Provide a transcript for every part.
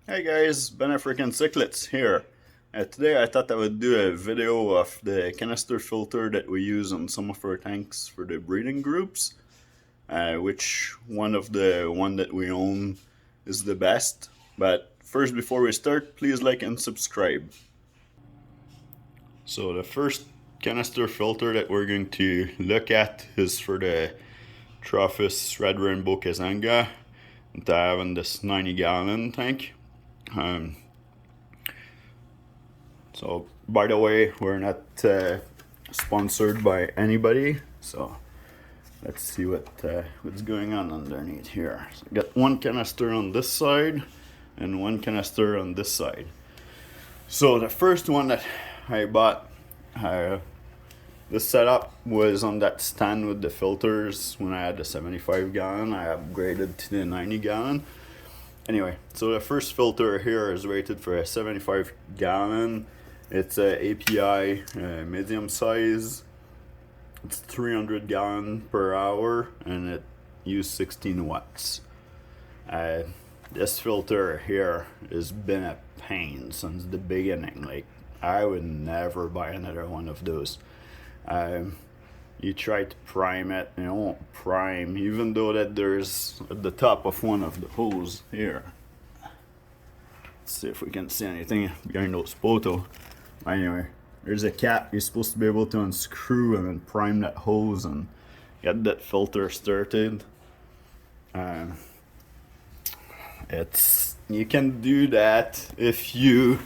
Hey guys, Ben African Cichlids here. Today I thought I would do a video of the canister filter that we use on some of our tanks for the breeding groups. Which one that we own is the best. But first, before we start, please like and subscribe. So the first canister filter that we're going to look at is for the Trophis Red Rainbow Kazanga that I have in this 90-gallon tank. So, by the way, we're not sponsored by anybody. So, let's see what's going on underneath here. So, got one canister on this side and one canister on this side. So, the first one that I bought, the setup was on that stand with the filters when I had the 75-gallon. I upgraded to the 90-gallon. Anyway, so the first filter here is rated for a 75-gallon. It's a API medium size. It's 300 gallon per hour and it uses 16 watts. This filter here has been a pain since the beginning. Like, I would never buy another one of those. You try to prime it and it won't prime, even though that there's at the top of one of the hose here. Let's see if we can see anything behind those photos. Anyway, there's a cap you're supposed to be able to unscrew and then prime that hose and get that filter started. You can do that if you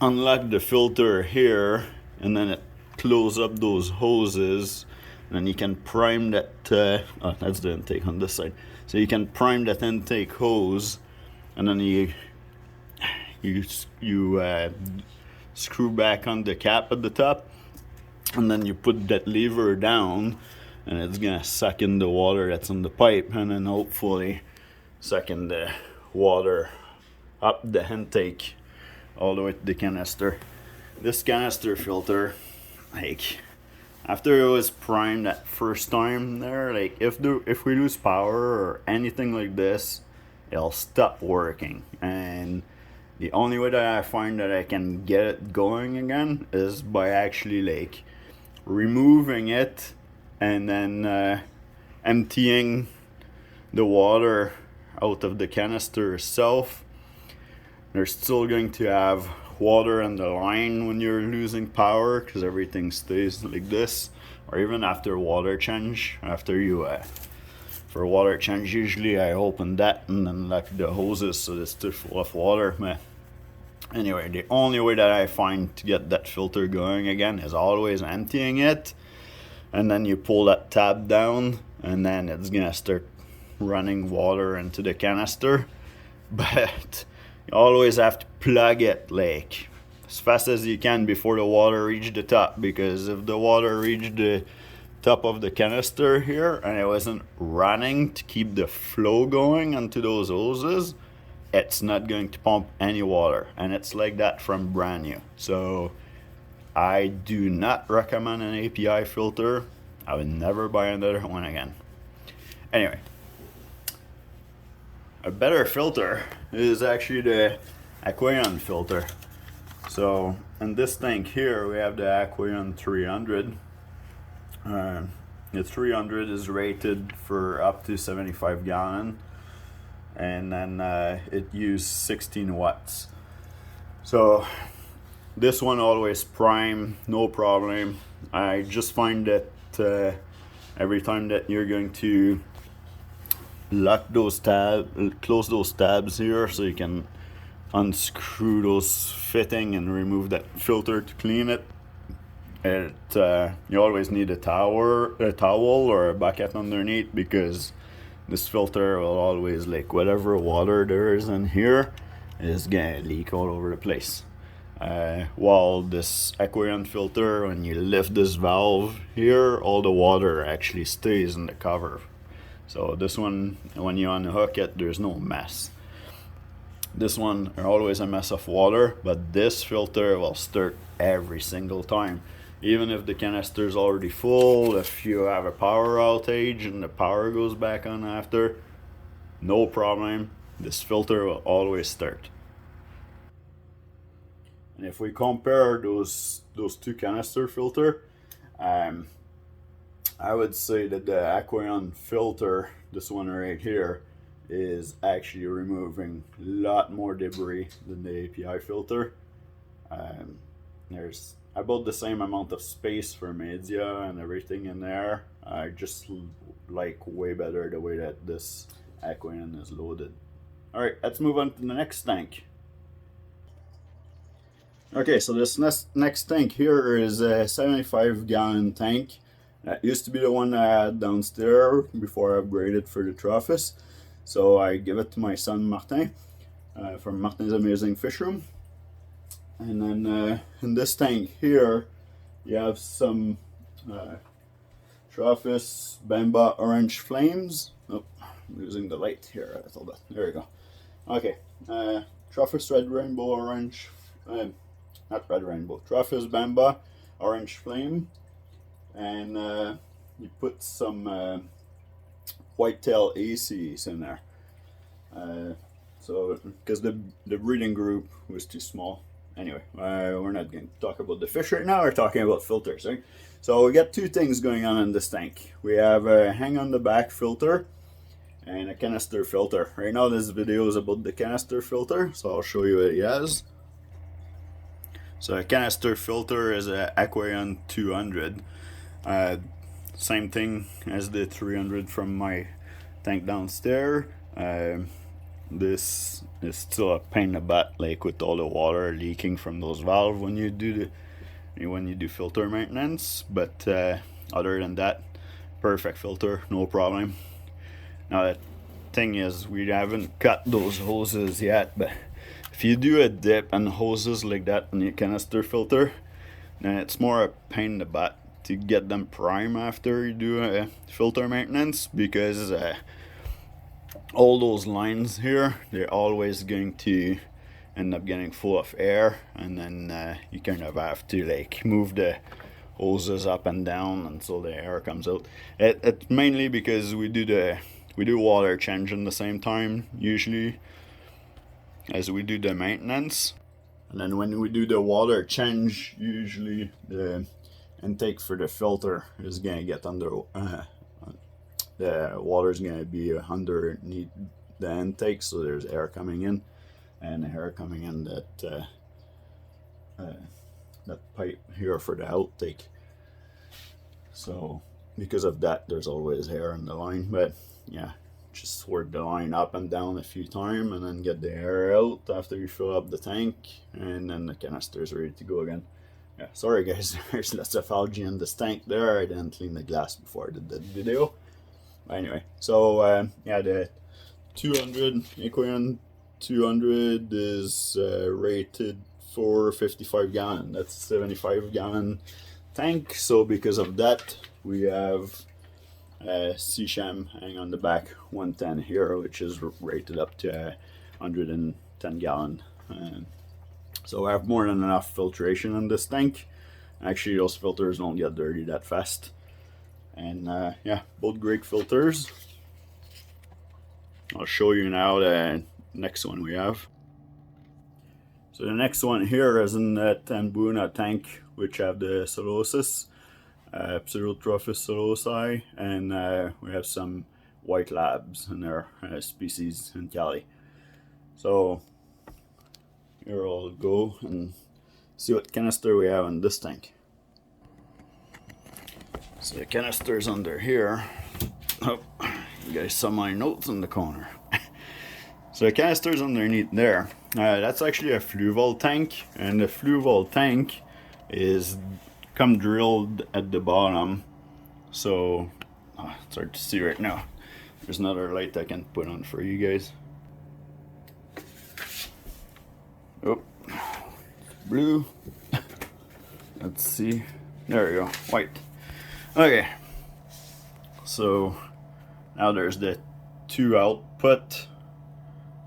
unlock the filter here and then it close up those hoses, and then you can prime that. Oh, that's the intake on this side. So you can prime that intake hose, and then you screw back on the cap at the top, and then you put that lever down, and it's gonna suck in the water that's in the pipe, and then hopefully suck in the water up the intake all the way to the canister. This canister filter, like, after it was primed that first time there, like, if we lose power or anything like this, it'll stop working. And the only way that I find that I can get it going again is by actually, like, removing it and then emptying the water out of the canister itself. They're still going to have water on the line when you're losing power because everything stays like this, or even after water change. For water change, usually I open that and then lock the hoses so it's still full of water. Anyway, the only way that I find to get that filter going again is always emptying it, and then you pull that tab down and then it's gonna start running water into the canister. But you always have to plug it, like, as fast as you can before the water reaches the top, because if the water reached the top of the canister here and it wasn't running to keep the flow going onto those hoses, it's not going to pump any water, and it's like that from brand new. So I do not recommend an API filter. I would never buy another one again. Anyway, a better filter is actually the aquarium filter. So in this tank here we have the aquarium 300. The 300 is rated for up to 75 gallon, and then it uses 16 watts. So this one always prime, no problem. I just find that every time that you're going to lock those close those tabs here, so you can unscrew those fitting and remove that filter to clean it. You always need a towel or a bucket underneath, because this filter will always, like, whatever water there is in here is gonna leak all over the place. While this aquarium filter, when you lift this valve here, all the water actually stays in the cover. So this one, when you unhook it, there's no mess. This one are always a mess of water, but this filter will start every single time. Even if the canister is already full, if you have a power outage and the power goes back on after, no problem. this filter will always start. And if we compare those two canister filter, I would say that the aquarium filter, this one right here, is actually removing a lot more debris than the API filter. There's about the same amount of space for media and everything in there. I just like way better the way that this aquarium is loaded. All right, let's move on to the next tank. Okay, so this next tank here is a 75-gallon tank. That used to be the one I had downstairs before I upgraded for the Trophes. So I give it to my son Martin from Martin's Amazing Fish Room. And then in this tank here, you have some Trophes Bamba Orange Flames. Oh, I'm losing the light here a little bit. There we go. Okay, Trophes Red Rainbow Orange. Not Red Rainbow, Trophes Bamba Orange Flame, and you put some whitetail ACs in there. So because the breeding group was too small. Anyway, we're not going to talk about the fish right now. We're talking about filters, right? So we got two things going on in this tank. We have a hang on the back filter and a canister filter. Right now this video is about the canister filter, so I'll show you what it has. So a canister filter is an Aquarium 200. Same thing as the 300 from my tank downstairs. This is still a pain in the butt, like with all the water leaking from those valves when you do filter maintenance. But other than that, perfect filter, no problem. Now the thing is, we haven't cut those hoses yet, but if you do a dip and hoses like that on your canister filter, then it's more a pain in the butt to get them prime after you do a filter maintenance, because all those lines here, they're always going to end up getting full of air, and then you kind of have to like move the hoses up and down until the air comes out. It's mainly because we do water change in the same time usually as we do the maintenance. And then when we do the water change, usually the intake for the filter is going to get under, the water is going to be underneath the intake, so there's air coming in, and air coming in that pipe here for the outtake. So because of that, there's always air in the line. But yeah, just work the line up and down a few times and then get the air out after you fill up the tank, and then the canister is ready to go again. Yeah, sorry guys, there's lots of algae in this tank there. I didn't clean the glass before I did that video. Anyway, so yeah, the 200 Aquarium 200 is rated for 55 gallon. That's 75 gallon tank. So because of that, we have C-Sham hang on the back 110 here, which is rated up to 110 gallon. So I have more than enough filtration in this tank. Actually, those filters don't get dirty that fast. And yeah, both great filters. I'll show you now the next one we have. So the next one here is in that Tambuna tank, which have the Solosis. Pseudotrophes solosi, and we have some white labs in their species in Cali. So here I'll go and see what canister we have in this tank. So the canister's under here. Oh, you guys saw my notes in the corner. So the canister's underneath there. That's actually a fluval tank, and the fluval tank is come drilled at the bottom, so it's hard to see right now. There's another light I can put on for you guys. Oh, blue. Let's see. There we go, white. Okay, so now there's the two output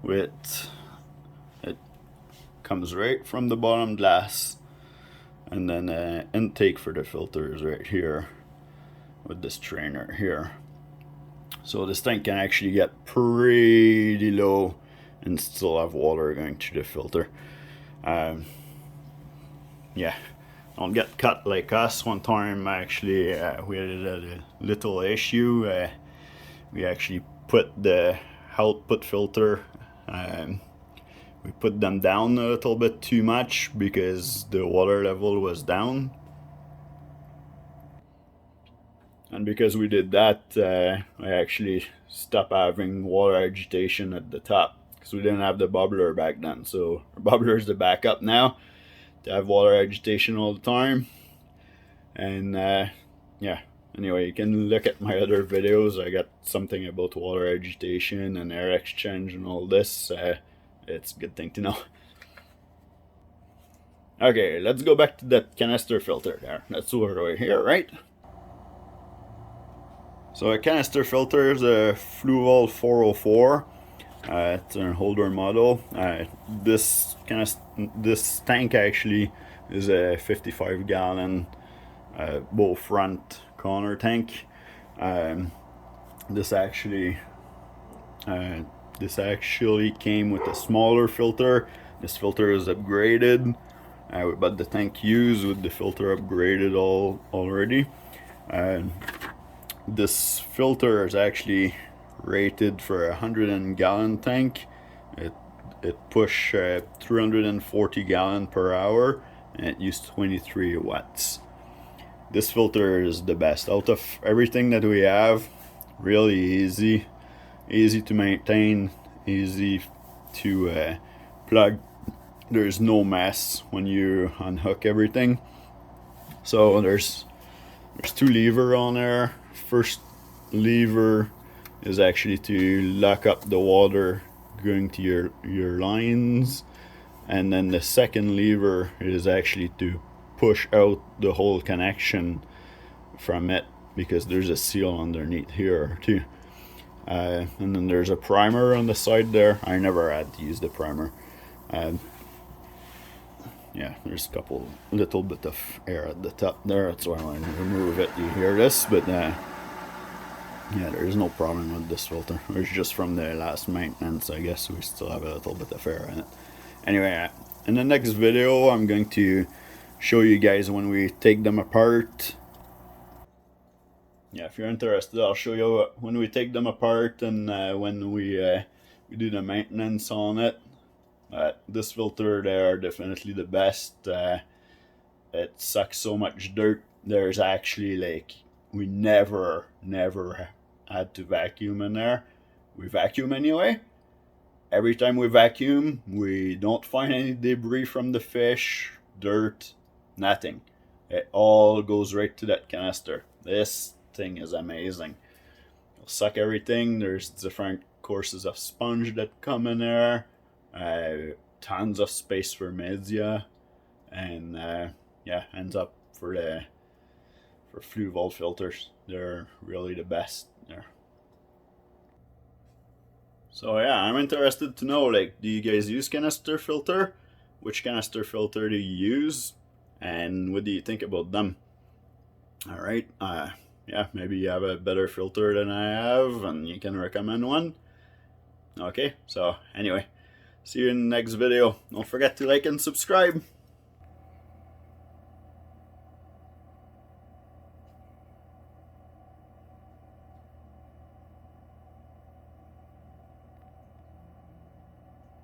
with it comes right from the bottom glass. And then intake for the filter is right here with this trainer here. So this tank can actually get pretty low and still have water going through the filter. Yeah, don't get cut like us. One time actually we had a little issue. We actually put the output filter, we put them down a little bit too much because the water level was down. And because we did that, I actually stopped having water agitation at the top because we didn't have the bubbler back then. So our bubbler is the backup now to have water agitation all the time. And yeah, anyway, you can look at my other videos. I got something about water agitation and air exchange and all this. It's a good thing to know. Okay, let's go back to that canister filter there. That's what we're here, right? So a canister filter is a Fluval 404. It's an older model. This tank actually is a 55 gallon bow front corner tank. This actually came with a smaller filter. This filter is upgraded, but the tank used with the filter upgraded already. This filter is actually rated for a 100-gallon tank. It push 340 gallon per hour, and it used 23 watts. This filter is the best out of everything that we have. Really easy to maintain, easy to plug. There's no mess when you unhook everything. So there's two levers on there. First lever is actually to lock up the water going to your lines, and then the second lever is actually to push out the whole connection from it, because there's a seal underneath here too. And then there's a primer on the side there. I never had to use the primer. Yeah, there's a little bit of air at the top there. That's why when I remove it, you hear this. But yeah, there's no problem with this filter. It's just from the last maintenance. I guess we still have a little bit of air in it. Anyway, in the next video, I'm going to show you guys when we take them apart. Yeah, if you're interested, I'll show you when we take them apart and when we do the maintenance on it. This filter, they are definitely the best. It sucks so much dirt. There's actually we never had to vacuum in there. We vacuum anyway. Every time we vacuum, we don't find any debris from the fish, dirt, nothing. It all goes right to that canister. This thing is amazing. It'll suck everything. There's different courses of sponge that come in there. Tons of space for media, and yeah, ends up for Fluval filters. They're really the best there. So yeah, I'm interested to know, do you guys use canister filter? Which canister filter do you use, and what do you think about them? All right, yeah, maybe you have a better filter than I have, and you can recommend one. Okay, so anyway, see you in the next video. Don't forget to like and subscribe.